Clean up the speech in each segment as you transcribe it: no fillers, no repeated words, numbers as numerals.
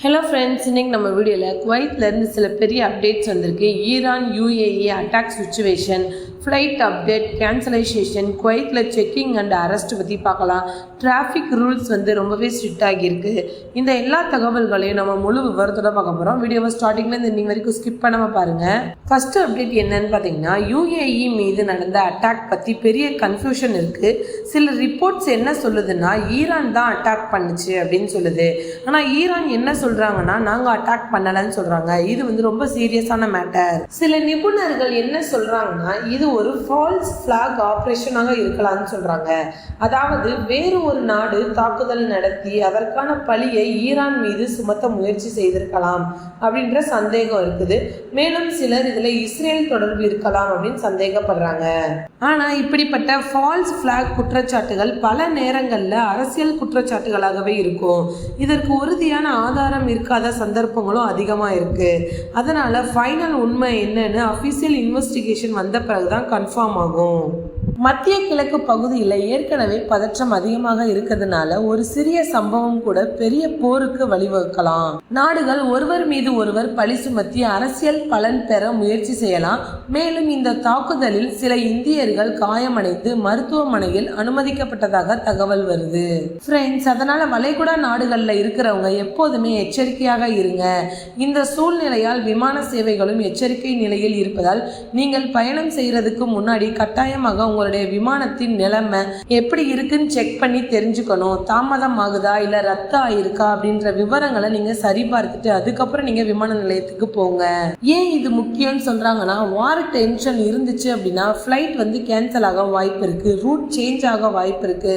Hello friends, இன்றைக்கி நம்ம வீடியோவில் குவைத்லேருந்து சில பெரிய அப்டேட்ஸ் வந்திருக்கு. Iran UAE attack situation, flight update, cancellation, குவைத்தில் செக்கிங் அண்ட் அரெஸ்ட் பற்றி பார்க்கலாம். டிராஃபிக் ரூல்ஸ் ரொம்பவே ஸ்ட்ரிக்ட் ஆகியிருக்கு. இந்த எல்லா தகவல்களையும் நம்ம முழு விவரத்தோட பார்க்க போகிறோம். வீடியோவை ஸ்டார்டிங்லேருந்து இன்னைக்கு வரைக்கும் ஸ்கிப் பண்ணாமல் பாருங்கள். ஃபர்ஸ்ட் அப்டேட் என்னன்னு பார்த்தீங்கன்னா, UAE மீது நடந்த அட்டாக் பற்றி பெரிய கன்ஃபியூஷன் இருக்குது. சில ரிப்போர்ட்ஸ் என்ன சொல்லுதுன்னா, ஈரான் தான் அட்டாக் பண்ணுச்சு அப்படின்னு சொல்லுது. ஆனால் ஈரான் என்ன சொல்றாங்கன்னா, நாங்க அட்டாக் பண்ணலன்னு சொல்றாங்க. இது ரொம்ப சீரியஸான மேட்டர். சில நிபுணர்கள் என்ன சொல்றாங்கன்னா, இது ஒரு ஃபால்ஸ் ஃபிளாக் ஆபரேஷனாக இருக்கலாம்னு சொல்றாங்க. அதாவது வேறு ஒரு நாடு தாக்குதல் நடத்தி அதற்கான பழியை ஈரான் மீது சுமத்த முயற்சி செய்திருக்கலாம் அப்படின்ற சந்தேகம் இருக்குது. மேலும் சிலர் இதுல இஸ்ரேல் தொடர்பு இருக்கலாம் அப்படின்னு சந்தேகப்படுறாங்க. ஆனா இப்படிப்பட்ட ஃபால்ஸ் ஃபிளாக் குற்றச்சாட்டுகள் பல நேரங்கள்ல அரசியல் குற்றச்சாட்டுகளாகவே இருக்கும். இதற்கு உறுதியான ஆதாரம் இருக்காத சந்தர்ப்பங்களும் அதிகமாக இருக்கு. அதனால ஃபைனல் உண்மை என்னன்னு அஃபிஷியல் இன்வெஸ்டிகேஷன் வந்த பிறகுதான் கன்ஃபார்ம் ஆகும். மத்திய கிழக்கு பகுதியில் ஏற்கனவே பதற்றம் அதிகமாக இருக்கிறதுனால ஒரு சிறிய சம்பவம் கூட பெரிய போருக்கு வழிவகுக்கலாம். நாடுகள் ஒருவர் மீது ஒருவர் பழி சுமத்தி அரசியல் பலன் பெற முயற்சி செய்யலாம். மேலும் இந்த தாக்குதலில் சில இந்தியர்கள் காயமடைந்து மருத்துவமனையில் அனுமதிக்கப்பட்டதாக தகவல் வருது. ஃப்ரெண்ட்ஸ், அதனால வளைகுடா நாடுகளில் இருக்கிறவங்க எப்போதுமே எச்சரிக்கையாக இருங்க. இந்த சூழ்நிலையால் விமான சேவைகளும் எச்சரிக்கை நிலையில் இருப்பதால் நீங்கள் பயணம் செய்யறதுக்கு முன்னாடி கட்டாயமாக உங்களுடைய விமானத்தின் நிலைமை எப்படி இருக்குன்னு செக் பண்ணி தெரிஞ்சுக்கணும். தாமதம் ஆகுதா இல்ல ரத்து ஆயிருக்கா அப்படின்ற விவரங்களை நீங்க சரி பார்த்துட்டு அதுக்கப்புறம் நீங்க விமான நிலையத்துக்கு போங்க. ஏன் இது முக்கியம்னு சொல்றாங்கன்னா, வார் டென்ஷன் இருந்துச்சு அப்படின்னா ஃபிளைட் கேன்சல் ஆக வாய்ப்பு இருக்கு, ரூட் சேஞ்ச் ஆக வாய்ப்பு இருக்கு,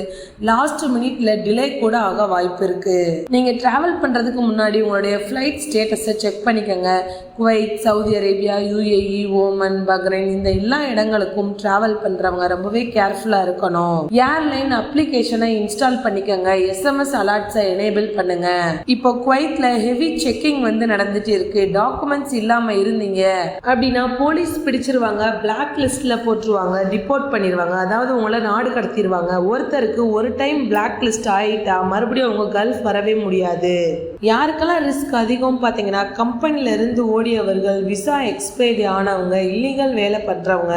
லாஸ்ட் மினிட்ல டிலே கூட ஆக வாய்ப்பு இருக்கு. நீங்க டிராவல் பண்றதுக்கு முன்னாடி உங்களுடைய ஃபிளைட் ஸ்டேட்டஸை செக் பண்ணிக்கோங்க. Kuwait, Saudi Arabia, UAE, Oman, Bahrain இந்த எல்லா இடங்களுக்கும் டிராவல் பண்றவங்க ரொம்பவே கேர்ஃபுல்லா இருக்கணும். ஏர்லைன் அப்ளிகேஷனை இன்ஸ்டால் பண்ணிக்கோங்க. SMS அலர்ட்ஸை எனேபிள் பண்ணுங்க. இப்போ குவைத்ல ஹெவி செக்கிங் நடந்துட்டு இருக்கு. டாக்குமெண்ட்ஸ் இல்லாம இருந்தீங்க அப்படின்னா போலீஸ் பிடிச்சிருவாங்க, பிளாக் லிஸ்ட்ல போட்டுருவாங்க, டிபோர்ட் பண்ணிடுவாங்க. அதாவது உங்களை நாடு கடத்திடுவாங்க. ஒருத்தருக்கு ஒரு டைம் பிளாக் லிஸ்ட் ஆயிட்டா மறுபடியும் அவங்க கல்ஃப் வரவே முடியாது. யாருக்கெல்லாம் ரிஸ்க் அதிகம் பார்த்தீங்கன்னா, கம்பெனில இருந்து ஓடியவர்கள், விசா எக்ஸ்பைரி ஆனவங்க, இல்லீகல் வேலை பண்றவங்க,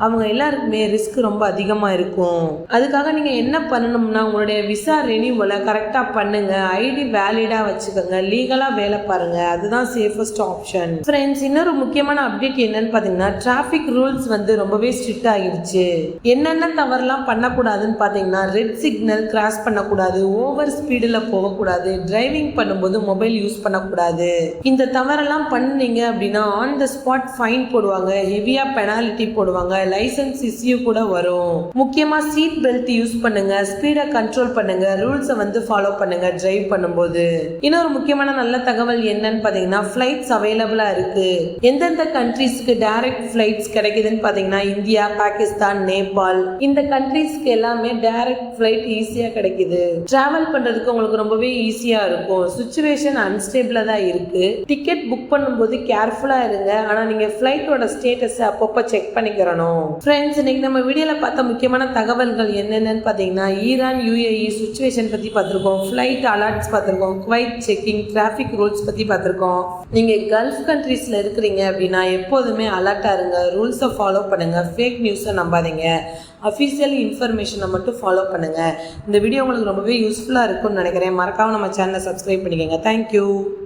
அவங்க எல்லாருக்குமே ரிஸ்க் ரொம்ப அதிகமாக இருக்கும். அதுக்காக நீங்கள் என்ன பண்ணணும்னா, உங்களுடைய விசா ரெனியூவலை கரெக்டாக பண்ணுங்க, ஐடி வேலிடாக வச்சுக்கோங்க, லீகலாக வேலை பாருங்க. அதுதான் சேஃபஸ்ட் ஆப்ஷன். ஃப்ரெண்ட்ஸ், இன்னொரு முக்கியமான அப்டேட் என்னன்னு பார்த்தீங்கன்னா, டிராஃபிக் ரூல்ஸ் ரொம்பவே ஸ்ட்ரிக்ட் ஆகிடுச்சு. என்னென்ன தவறுலாம் பண்ணக்கூடாதுன்னு பார்த்தீங்கன்னா, ரெட் சிக்னல் கிராஸ் பண்ணக்கூடாது, ஓவர் ஸ்பீடில் போகக்கூடாது, டிரைவிங் பண்ணும்போது மொபைல் யூஸ் பண்ணக்கூடாது. இந்த தவறெல்லாம் பண்ணீங்க அப்படின்னா ஆன் த ஸ்பாட் ஃபைன் போடுவாங்க, ஹெவியா பெனால்டி போடுவாங்க, லைசன்ஸ் இஷ்யூ கூட வரும். முக்கியமா சீட் பெல்ட் யூஸ் பண்ணுங்க, ஸ்பீடை கண்ட்ரோல் பண்ணுங்க, ரூல்ஸை ஃபாலோ பண்ணுங்க டிரைவ் பண்ணும்போது. இன்னொரு முக்கியமான நல்ல தகவல் என்னன்னு பாத்தீங்கன்னா, ஃபிளைட்ஸ் அவைலபிளா இருக்கு. எந்தெந்த கண்ட்ரீஸ்க்கு டைரக்ட் ஃபிளைட்ஸ் கிடைக்குதுன்னு பாத்தீங்கன்னா, இந்தியா, பாகிஸ்தான், நேபாள் இந்த கண்ட்ரீஸ்க்கு எல்லாமே டைரக்ட் ஃபிளைட் ஈஸியா கிடைக்குது. டிராவல் பண்றதுக்கு உங்களுக்கு ரொம்பவே ஈஸியா இருக்கும். சிச்சுவேஷன் அன்ஸ்டேபிளா தான் இருக்கு. டிக்கெட் புக் பண்ணும்போது கேர்ஃபுல்லா இருங்க. ஆனா நீங்க ஃபிளைட்டோட ஸ்டேட்டஸ் அப்பப்போ செக் பண்ணிக்கிறணும். ஃப்ரெண்ட்ஸ், இன்னைக்கு நம்ம வீடியோல பார்த்த முக்கியமான தகவல்கள் என்னென்னு பார்த்தீங்கன்னா, ஈரான் UAE சுச்சுவேஷன் பற்றி பார்த்துருக்கோம், ஃப்ளைட் அலர்ட்ஸ் பார்த்துருக்கோம், குவைத் செக்கிங், டிராஃபிக் ரூல்ஸ் பற்றி பார்த்துருக்கோம். நீங்கள் கல்ஃப் கண்ட்ரீஸில் இருக்கிறீங்க அப்படின்னா எப்போதுமே அலர்ட்டாக இருங்க, ரூல்ஸை ஃபாலோ பண்ணுங்கள், ஃபேக் நியூஸை நம்பாதீங்க, அஃபிஷியல் இன்ஃபர்மேஷனை மட்டும் ஃபாலோ பண்ணுங்கள். இந்த வீடியோ உங்களுக்கு ரொம்பவே யூஸ்ஃபுல்லாக இருக்கும்னு நினைக்கிறேன். மறக்காம நம்ம சேனலை சப்ஸ்கிரைப் பண்ணிக்கோங்க. தேங்க்யூ.